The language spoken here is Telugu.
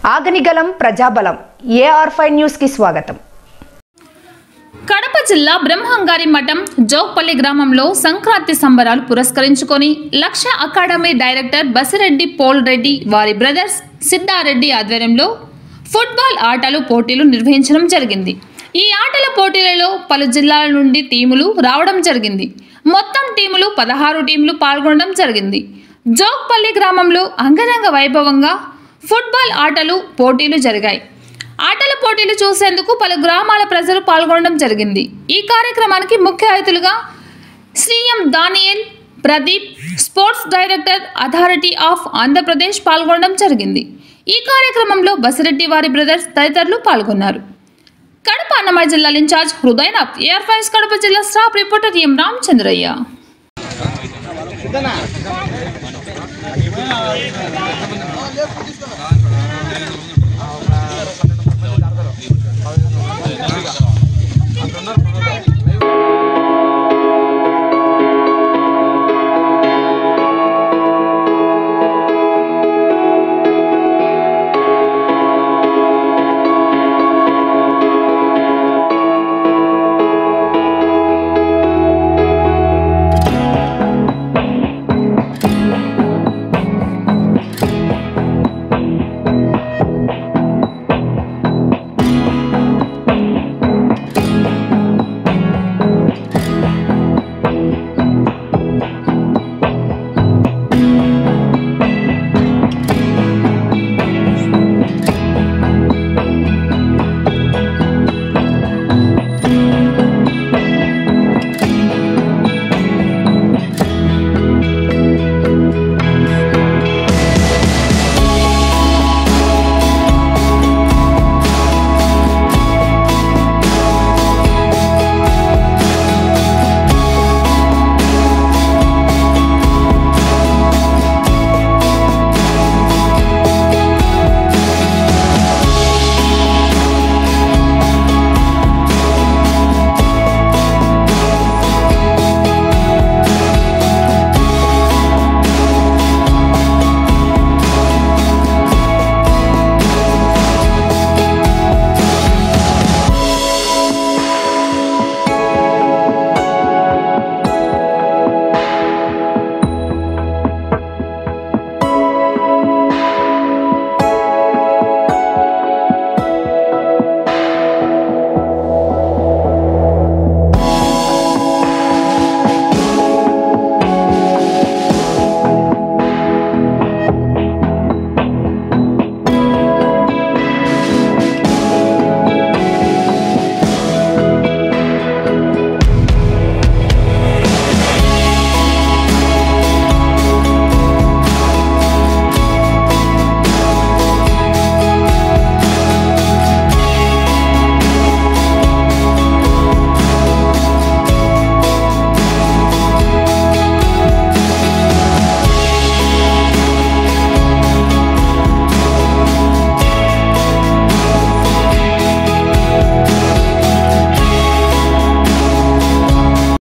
ఆగనిగలం ప్రజాబలం AR5 న్యూస్ కి స్వాగతం. కడప జిల్లా బ్రహ్మంగారి మఠం జోక్పల్లి గ్రామంలో సంక్రాంతి సంబరాలు పురస్కరించుకొని లక్ష అకాడమీ డైరెక్టర్ బసిరెడ్డి పోల్ రెడ్డి వారి బ్రదర్స్ సిద్ధారెడ్డి ఆధ్వర్యంలో ఫుట్బాల్ ఆటలు పోటీలు నిర్వహించడం జరిగింది. ఈ ఆటల పోటీలలో పలు జిల్లాల నుండి టీములు రావడం జరిగింది. మొత్తం టీములు 16 టీములు పాల్గొనడం జరిగింది. జోక్పల్లి గ్రామంలో అంగరంగ వైభవంగా ఫుట్బాల్ ఆటలు పోటీలు జరిగాయి. ఆటల పోటీలు చూసేందుకు పలు గ్రామాల ప్రజలు పాల్గొనడం జరిగింది. ఈ కార్యక్రమానికి ముఖ్య అతిథులుగా Shri M Daniel Pradeep sports director authority of Andhra Pradesh పాల్గొనడం జరిగింది. ఈ కార్యక్రమంలో బసిరెడ్డి వారి బ్రదర్స్ తదితరులు పాల్గొన్నారు. కడప అన్నమయ్య జిల్లా ఇన్ఛార్జ్ హృదయనాథ్, AR5 కడప జిల్లా స్టాఫ్ రిపోర్టర్ ఎం రామచంద్రయ్య.